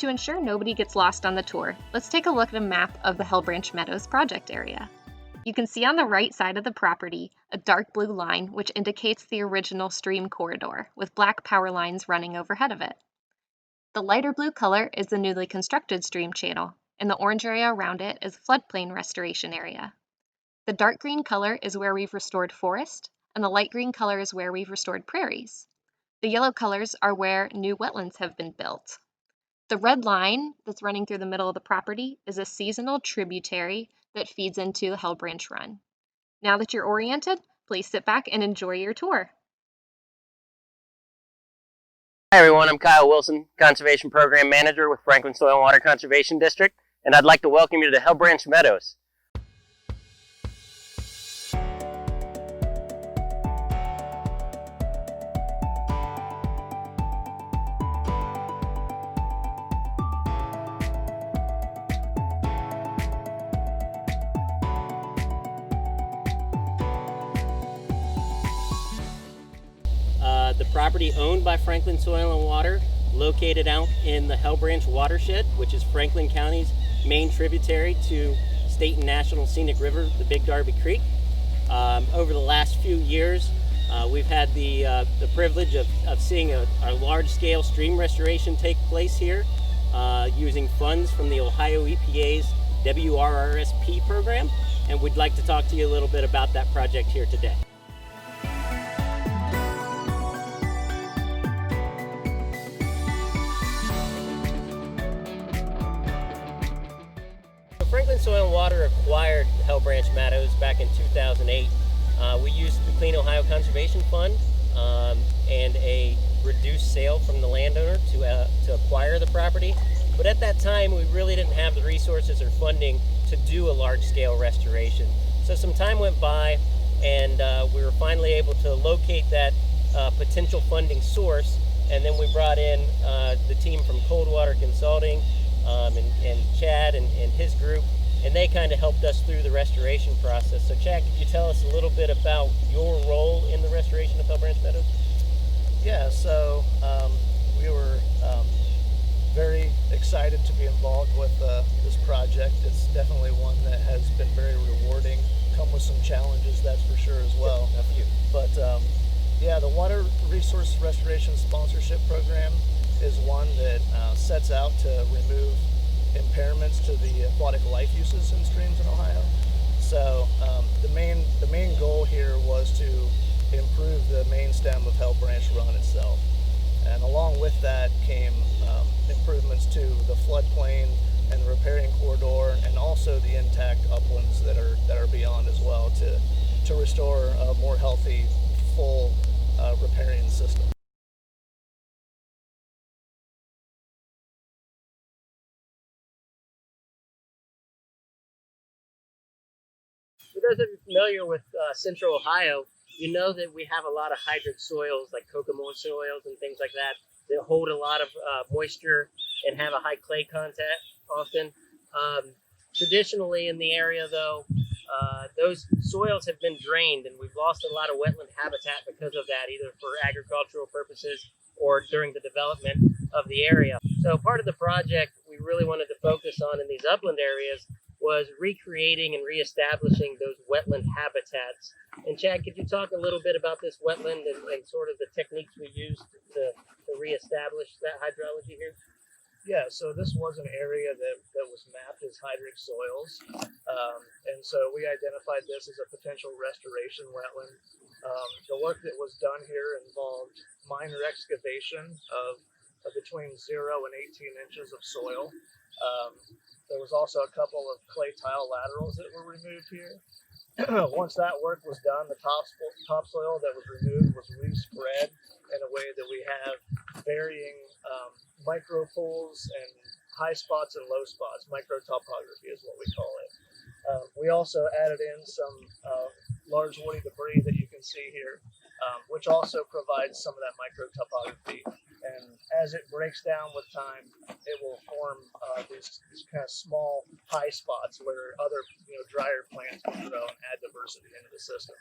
to ensure nobody gets lost on the tour, let's take a look at a map of the Hellbranch Meadows project area. You can see on the right side of the property a dark blue line which indicates the original stream corridor, with black power lines running overhead of it. The lighter blue color is the newly constructed stream channel, and the orange area around it is floodplain restoration area. The dark green color is where we've restored forest, and the light green color is where we've restored prairies. The yellow colors are where new wetlands have been built. The red line that's running through the middle of the property is a seasonal tributary that feeds into the Hellbranch Run. Now that you're oriented, please sit back and enjoy your tour. Hi everyone, I'm Kyle Wilson, Conservation Program Manager with Franklin Soil and Water Conservation District, and I'd like to welcome you to the Hellbranch Meadows. The property owned by Franklin Soil and Water, located out in the Hellbranch watershed, which is Franklin County's main tributary to state and national scenic river, the Big Darby Creek. Over the last few years, we've had the privilege of seeing a large-scale stream restoration take place here using funds from the Ohio EPA's WRRSP program, and we'd like to talk to you a little bit about that project here today. Franklin Soil and Water acquired Hellbranch Meadows back in 2008. We used the Clean Ohio Conservation Fund and a reduced sale from the landowner to acquire the property. But at that time, we really didn't have the resources or funding to do a large-scale restoration. So some time went by, and we were finally able to locate that potential funding source. And then we brought in the team from Coldwater Consulting, and Chad and his group, and they kind of helped us through the restoration process. So Chad, could you tell us a little bit about your role in the restoration of Hellbranch Meadows? Yeah, so we were very excited to be involved with this project. It's definitely one that has been very rewarding, come with some challenges, that's for sure as well. A few. But yeah, the Water Resource Restoration Sponsorship Program is one that sets out to remove impairments to the aquatic life uses in streams in Ohio. So the main goal here was to improve the main stem of Hellbranch Run itself, and along with that came improvements to the floodplain and the riparian corridor, and also the intact uplands that are beyond as well, to restore a more healthy, full riparian system. For those of you familiar with Central Ohio, you know that we have a lot of hydric soils like Kokomo soils and things like that hold a lot of moisture and have a high clay content often. Traditionally in the area though, those soils have been drained, and we've lost a lot of wetland habitat because of that, either for agricultural purposes or during the development of the area. So part of the project we really wanted to focus on in these upland areas was recreating and reestablishing those wetland habitats. And Chad, could you talk a little bit about this wetland and sort of the techniques we used to reestablish that hydrology here? Yeah, so this was an area that was mapped as hydric soils, and so we identified this as a potential restoration wetland. The work that was done here involved minor excavation of between 0 and 18 inches of soil. There was also a couple of clay tile laterals that were removed here. Once that work was done, the topsoil that was removed was respread in a way that we have varying micro pools and high spots and low spots. Microtopography is what we call it. We also added in some large woody debris that you can see here, which also provides some of that microtopography. And as it breaks down with time, it will form these kind of small high spots where other drier plants can grow and add diversity into the system.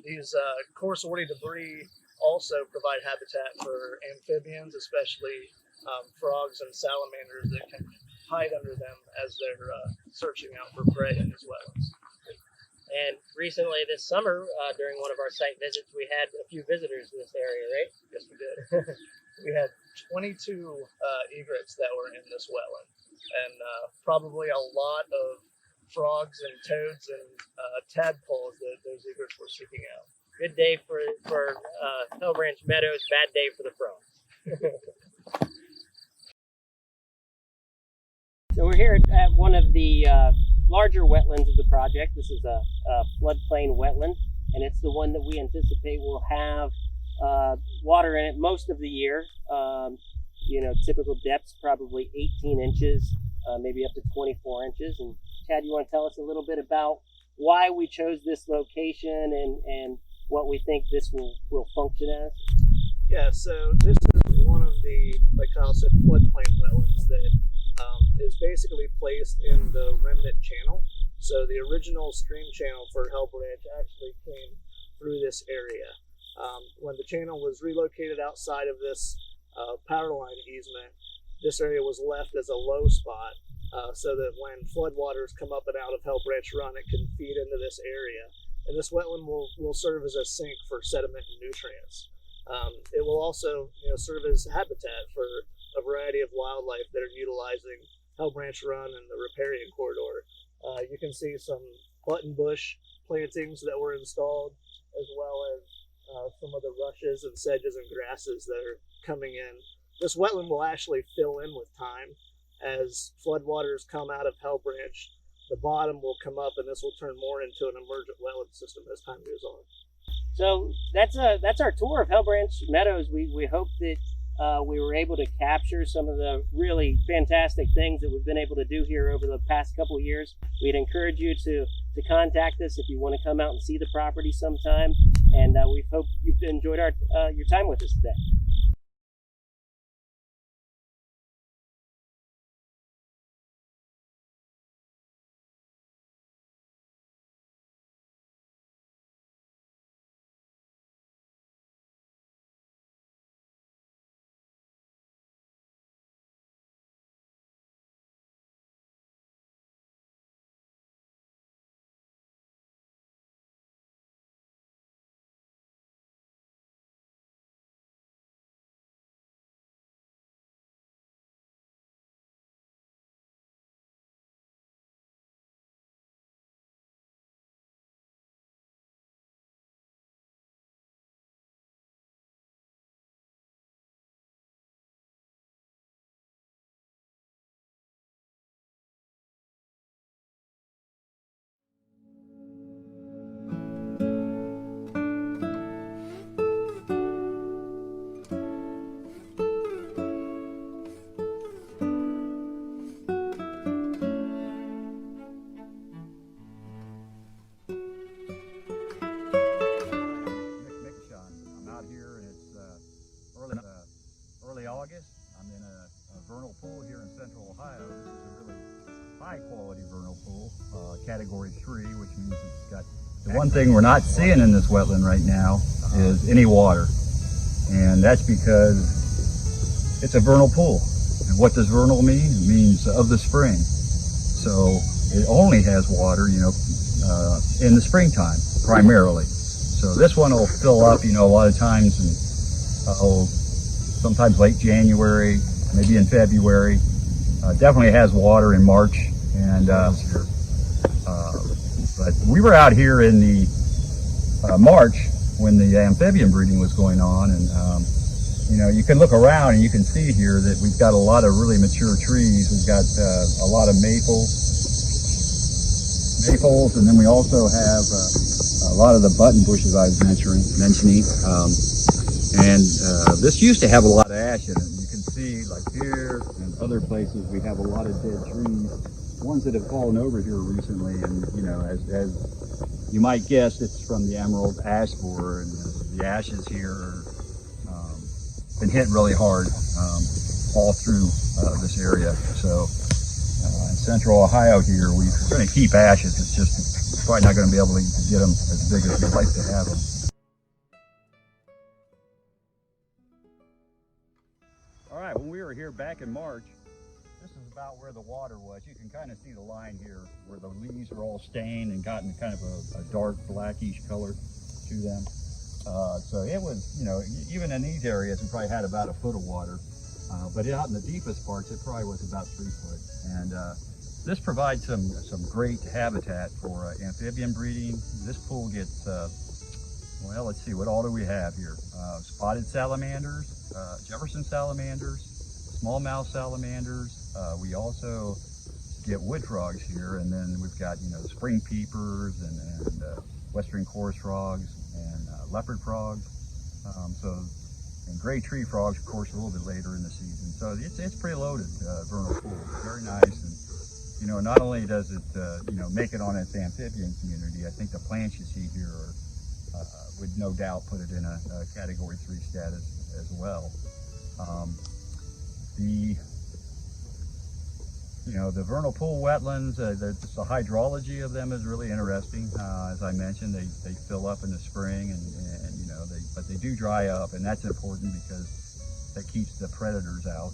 These coarse woody debris also provide habitat for amphibians, especially frogs and salamanders that can hide under them as they're searching out for prey in these wetlands. And recently this summer, during one of our site visits, we had a few visitors to this area, right? Yes, we did. We had 22 egrets that were in this wetland, and probably a lot of frogs and toads and tadpoles that those egrets were seeking out. Good day for Hell Branch Meadows, bad day for the frogs. So we're here at one of the larger wetlands of the project. This is a floodplain wetland, and it's the one that we anticipate will have water in it most of the year. Typical depths probably 18 inches, maybe up to 24 inches. And Chad, you want to tell us a little bit about why we chose this location and what we think this will function as? Yeah, so this is one of the, like Kyle said, floodplain wetlands that is basically placed in the remnant channel. So the original stream channel for Hell Branch actually came through this area. When the channel was relocated outside of this power line easement, this area was left as a low spot so that when floodwaters come up and out of Hell Branch Run, it can feed into this area. And this wetland will serve as a sink for sediment and nutrients. It will also serve as habitat for a variety of wildlife that are utilizing Hell Branch Run and the riparian corridor. You can see some buttonbush plantings that were installed, as well as some of the rushes and sedges and grasses that are coming in. This wetland will actually fill in with time. As floodwaters come out of Hell Branch, the bottom will come up and this will turn more into an emergent wetland system as time goes on. So that's our tour of Hell Branch Meadows. We hope that we were able to capture some of the really fantastic things that we've been able to do here over the past couple of years. We'd encourage you to contact us if you want to come out and see the property sometime. And we hope you've enjoyed your time with us today. August. I'm in a vernal pool here in Central Ohio. This is a really high quality vernal pool, category 3, which means it's got the one thing we're not seeing in this wetland right now is any water. And that's because it's a vernal pool. And what does vernal mean? It means of the spring. So it only has water, in the springtime primarily. So this one will fill up, a lot of times in, sometimes late January, maybe in February. Definitely has water in March. And but we were out here in the March when the amphibian breeding was going on, and you can look around and you can see here that we've got a lot of really mature trees. We've got a lot of maples, and then we also have a lot of the button bushes I was mentioning. This used to have a lot of ash in it. You can see, like here and other places, we have a lot of dead trees, ones that have fallen over here recently. And as you might guess, it's from the emerald ash borer, and the ashes here are been hit really hard all through this area. So in Central Ohio here, we're going to keep ashes. It's just probably not going to be able to get them as big as we'd like to have them. All right, when we were were here back in March, this is about where the water was. You can kind of see the line here where the leaves are all stained and gotten kind of a dark blackish color to them. So it was, you know, even in these areas, we probably had about a foot of water. But out in the deepest parts, it probably was about 3 foot. And this provides some great habitat for amphibian breeding. This pool gets, well, let's see, what all do we have here? Spotted salamanders, Jefferson salamanders, smallmouth salamanders. We also get wood frogs here, and then we've got, you know, spring peepers and western chorus frogs and leopard frogs. And gray tree frogs, of course, a little bit later in the season. So it's pretty loaded vernal pool, very nice. And you know, not only does it you know, make it on its amphibian community, I think the plants you see here are, would no doubt put it in a Category 3 status as well. You know, the vernal pool wetlands, the hydrology of them is really interesting. As I mentioned, they fill up in the spring, and you know, but they do dry up, and that's important because that keeps the predators out.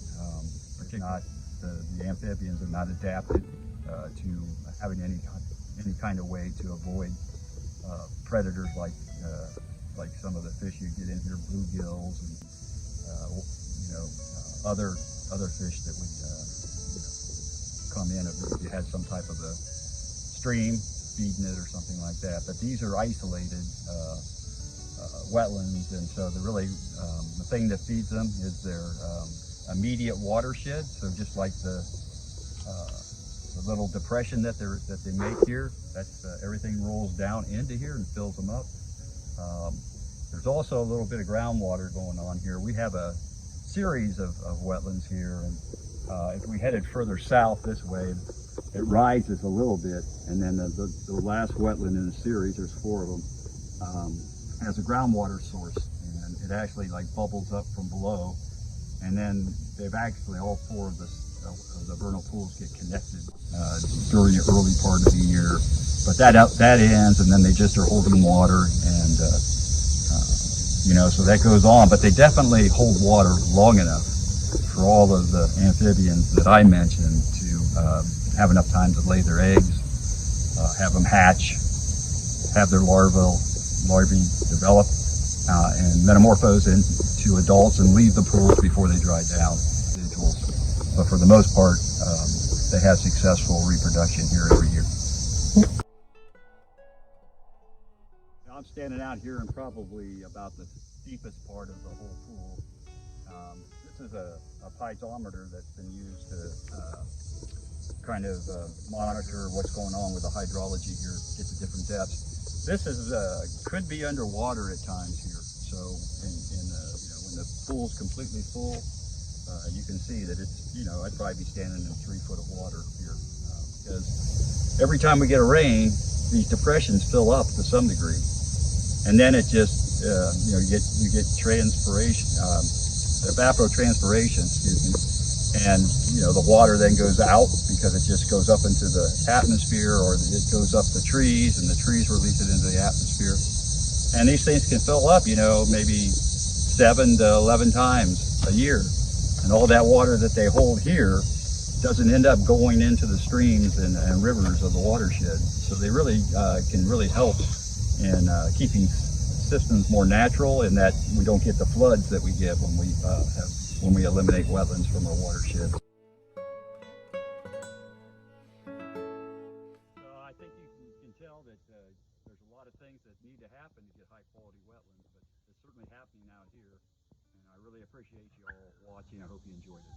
Particularly, the amphibians are not adapted to having any kind of way to avoid predators like some of the fish you get in here, bluegills, and you know, other fish that would come in if you had some type of a stream feeding it or something like that. But these are isolated wetlands, and so the thing that feeds them is their immediate watershed. So just like the little depression that they make here, that's everything rolls down into here and fills them up. There's also a little bit of groundwater going on here. We have a series of wetlands here, and if we headed further south this way, it rises a little bit, and then the last wetland in the series, there's 4 of them, has a groundwater source, and it actually like bubbles up from below, and then they've actually, all 4 of the vernal pools get connected during the early part of the year, but that ends, and then they just are holding water, and you know, so that goes on, but they definitely hold water long enough for all of the amphibians that I mentioned to have enough time to lay their eggs, have them hatch, have their larvae develop, and metamorphose into adults and leave the pools before they dry down. But for the most part, they have successful reproduction here every year. I'm standing out here in probably about the deepest part of the whole pool. This is a piezometer that's been used to kind of monitor what's going on with the hydrology here, get to different depths. This is could be underwater at times here. So you know, when the pool's completely full, you can see that it's, you know, I'd probably be standing in 3 foot of water here because every time we get a rain, these depressions fill up to some degree, and then it just you know, you get evapotranspiration, excuse me, and you know, the water then goes out because it just goes up into the atmosphere, or it goes up the trees, and the trees release it into the atmosphere, and these things can fill up, you know, maybe 7 to 11 times a year, and all that water that they hold here doesn't end up going into the streams and rivers of the watershed. So they really can really help in keeping systems more natural, and that we don't get the floods that we get when we eliminate wetlands from our watershed. So I think you can tell that there's a lot of things that need to happen to get high quality wetlands, but it's certainly happening out here, and I really appreciate you all watching. I hope you enjoyed it.